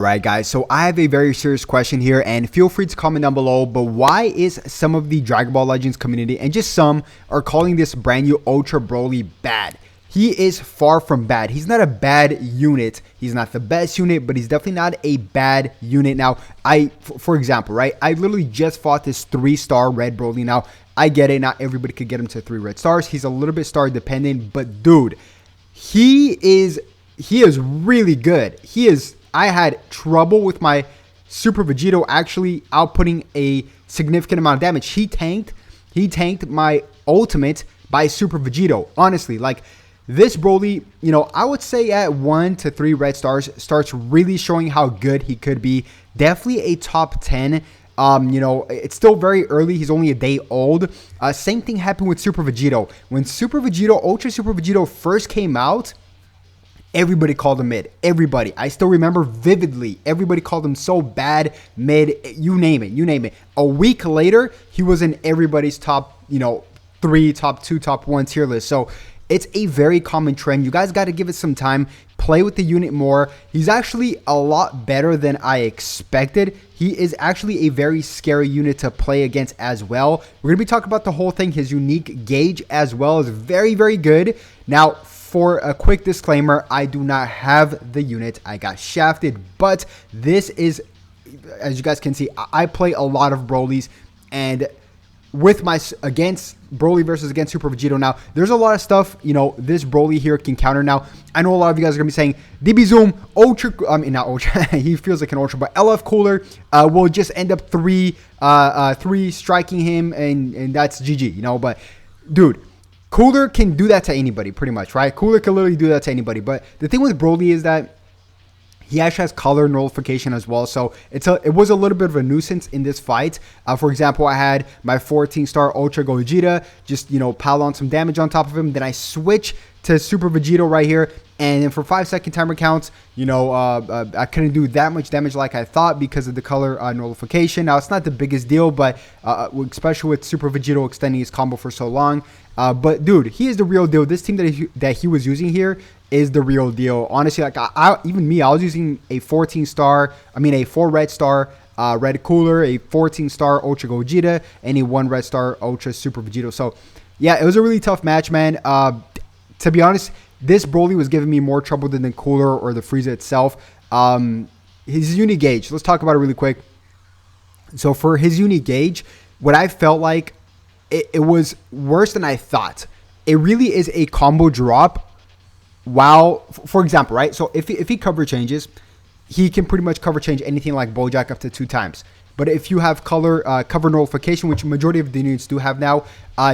Right, guys, so I have a very serious question here, and feel free to comment down below. But why is some of the Dragon Ball Legends community, and just some, are calling this brand new Ultra Broly bad? He is far from bad. He's not a bad unit. He's not the best unit, but he's definitely not a bad unit. Now, for example, right, I literally just fought this 3-star red Broly. Now, I get it. Not everybody could get him to 3 red stars. He's a little bit star dependent, but dude, he is really good. I had trouble with my Super Vegito actually outputting a significant amount of damage. He tanked my ultimate by Super Vegito. Honestly, like, this Broly, you know, I would say at 1 to 3 red stars starts really showing how good he could be. Definitely a top 10. You know, it's still very early. He's only a day old. Same thing happened with Super Vegito. When Super Vegito, Ultra Super Vegito first came out, everybody called him mid. Everybody. I still remember vividly. Everybody called him so bad, mid, you name it. You name it. A week later, he was in everybody's top, you know, 3, top 2, top 1 tier list. So it's a very common trend. You guys got to give it some time. Play with the unit more. He's actually a lot better than I expected. He is actually a very scary unit to play against as well. We're going to be talking about the whole thing. His unique gauge as well is very, very good. Now, for a quick disclaimer, I do not have the unit. I got shafted, but this is, as you guys can see, I play a lot of Brolys, and with my against Broly versus against Super Vegito. Now, there's a lot of stuff, you know, this Broly here can counter. Now, I know a lot of you guys are gonna be saying DB Zoom Ultra, I mean not Ultra, he feels like an Ultra, but LF Cooler will just end up 3 striking him, and that's GG, you know. But dude, Cooler can do that to anybody, pretty much, right? Cooler can literally do that to anybody. But the thing with Broly is that he actually has color nullification as well, so it was a little bit of a nuisance in this fight. For example, I had my 14-star Ultra Gogeta, just, you know, pile on some damage on top of him. Then I switch to Super Vegito right here, and then for 5-second timer counts, you know, I couldn't do that much damage like I thought because of the color nullification. Now, it's not the biggest deal, but especially with Super Vegito extending his combo for so long. But dude, he is the real deal. This team that he was using here is the real deal. Honestly, like even me, I was using a 14-star, a 4 red star Red Cooler, a 14-star Ultra Gogeta, and a 1 red star Ultra Super Vegito. So yeah, it was a really tough match, man. To be honest, this Broly was giving me more trouble than the Cooler or the Frieza itself. His unique gauge, let's talk about it really quick. So for his unique gauge, what I felt like, it was worse than I thought. It really is a combo drop. Wow. For example, right? So if he cover changes, he can pretty much cover change anything like Bojack up to 2 times. But if you have cover nullification, which majority of the units do have now,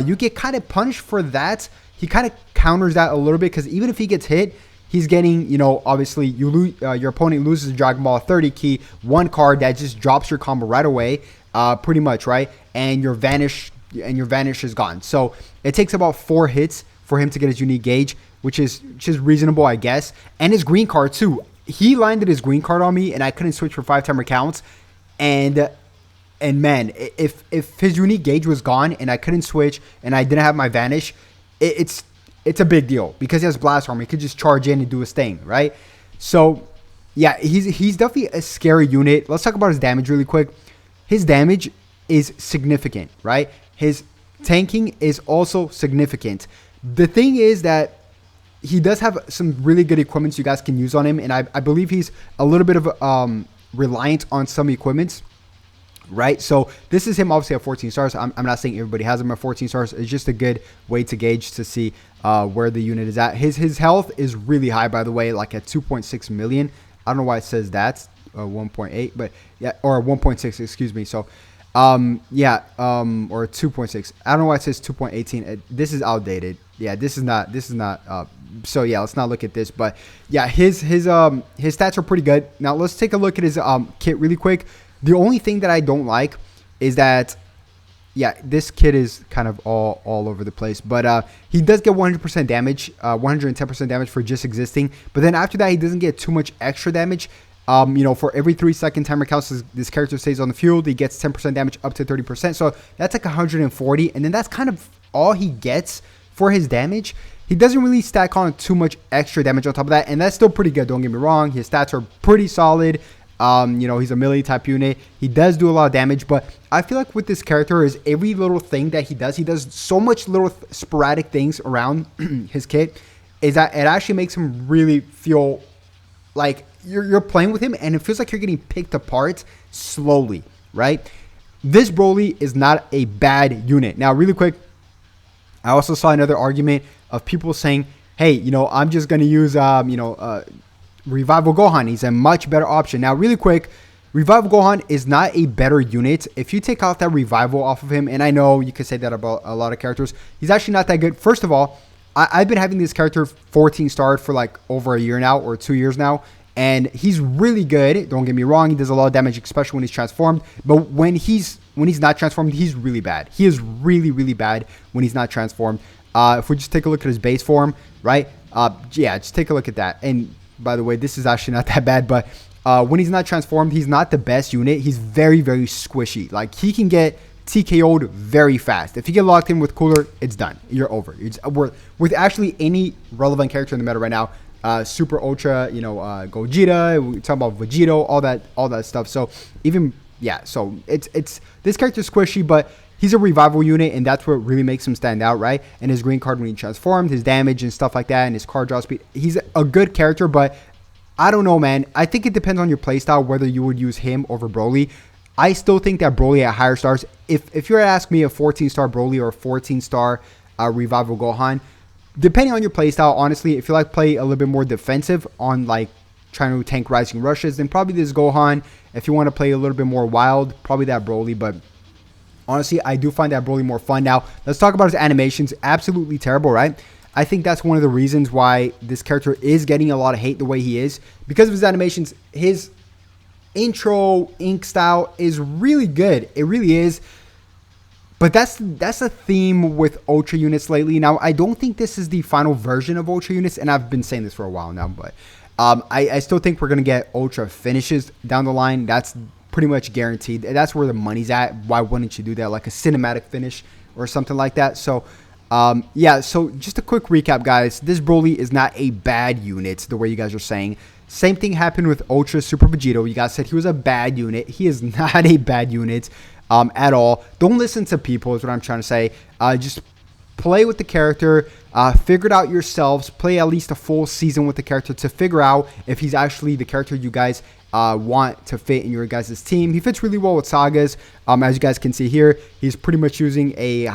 you get kind of punished for that. He kind of counters that a little bit, because even if he gets hit, he's getting, you know, obviously you lose, your opponent loses Dragon Ball 30 key, 1 card that just drops your combo right away, pretty much, right? And your vanish is gone. So it takes about 4 hits for him to get his unique gauge, which is reasonable, I guess. And his green card too. He landed his green card on me, and I couldn't switch for 5 timer counts. And man, if his unique gauge was gone and I couldn't switch and I didn't have my vanish, it's a big deal, because he has blast armor. He could just charge in and do his thing, right? So yeah, he's definitely a scary unit. Let's talk about his damage really quick. His damage is significant, right? His tanking is also significant. The thing is that he does have some really good equipments you guys can use on him, and I believe he's a little bit of reliant on some equipments, right? So this is him obviously at 14 stars. I'm not saying everybody has him at 14 stars. It's just a good way to gauge to see where the unit is at. His health is really high, by the way, like at 2.6 million. I don't know why it says that 1.8, but yeah, or 1.6, excuse me. So yeah, or 2.6. I don't know why it says 2.18. This is outdated. Yeah, this is not so yeah, let's not look at this. But yeah, his stats are pretty good. Now let's take a look at his kit really quick. The only thing that I don't like is that, yeah, this kit is kind of all over the place. But he does get 100% damage, 110% damage for just existing. But then after that, he doesn't get too much extra damage. You know, for every 3-second timer counts, this character stays on the field, he gets 10% damage up to 30%. So that's like 140. And then that's kind of all he gets for his damage. He doesn't really stack on too much extra damage on top of that. And that's still pretty good, don't get me wrong. His stats are pretty solid. You know, he's a melee type unit. He does do a lot of damage, but I feel like with this character is every little thing that he does so much little sporadic things around his kit, is that it actually makes him really feel like you're playing with him, and it feels like you're getting picked apart slowly, right? This Broly is not a bad unit. Now, really quick, I also saw another argument of people saying, hey, you know, I'm just going to use, Revival Gohan. He's a much better option. Now, really quick, Revival Gohan is not a better unit. If you take out that Revival off of him, and I know you could say that about a lot of characters, he's actually not that good. First of all, I've been having this character 14 starred for like over a year now, or 2 years now, and he's really good. Don't get me wrong, he does a lot of damage, especially when he's transformed. But when he's not transformed, he's really bad. He is really, really bad when he's not transformed. If we just take a look at his base form, right? Yeah, just take a look at that. And by the way, this is actually not that bad, but when he's not transformed, he's not the best unit. He's very, very squishy. Like, he can get TKO'd very fast. If you get locked in with Cooler, it's done. You're over. We're with actually any relevant character in the meta right now. Super Ultra, you know, Gogeta, we talk about Vegito, all that stuff. So even, yeah, so it's this character's squishy, but he's a revival unit, and that's what really makes him stand out, right? And his green card when he transformed, his damage and stuff like that, and his card draw speed. He's a good character, but I don't know, man. I think it depends on your playstyle whether you would use him over Broly. I still think that Broly at higher stars, if you're to ask me a 14-star Broly or a 14-star Revival Gohan, depending on your playstyle, honestly, if you like play a little bit more defensive on like trying to tank rising rushes, then probably this Gohan. If you want to play a little bit more wild, probably that Broly. But honestly, I do find that Broly more fun. Now, let's talk about his animations. Absolutely terrible, right? I think that's one of the reasons why this character is getting a lot of hate the way he is. Because of his animations, his intro ink style is really good. It really is. But that's a theme with Ultra units lately. Now, I don't think this is the final version of Ultra units, and I've been saying this for a while now, but I still think we're going to get Ultra finishes down the line. That's pretty much guaranteed. That's where the money's at. Why wouldn't you do that? Like a cinematic finish or something like that. So, yeah, so just a quick recap, guys. This Broly is not a bad unit, the way you guys are saying. Same thing happened with Ultra Super Vegito. You guys said he was a bad unit. He is not a bad unit. At all. Don't listen to people is what I'm trying to say. Just play with the character, figure it out yourselves, play at least a full season with the character to figure out if he's actually the character you guys want to fit in your guys' team. He fits really well with Sagas. As you guys can see here, he's pretty much using a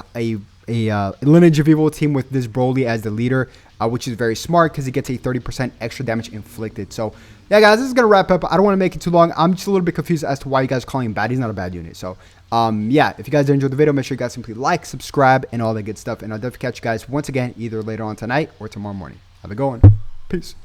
Lineage of Evil team with this Broly as the leader, which is very smart because he gets a 30% extra damage inflicted. So, yeah, guys, this is going to wrap up. I don't want to make it too long. I'm just a little bit confused as to why you guys are calling him bad. He's not a bad unit. So, yeah, if you guys enjoyed the video, make sure you guys simply like, subscribe, and all that good stuff. And I'll definitely catch you guys once again either later on tonight or tomorrow morning. Have a good one. Peace.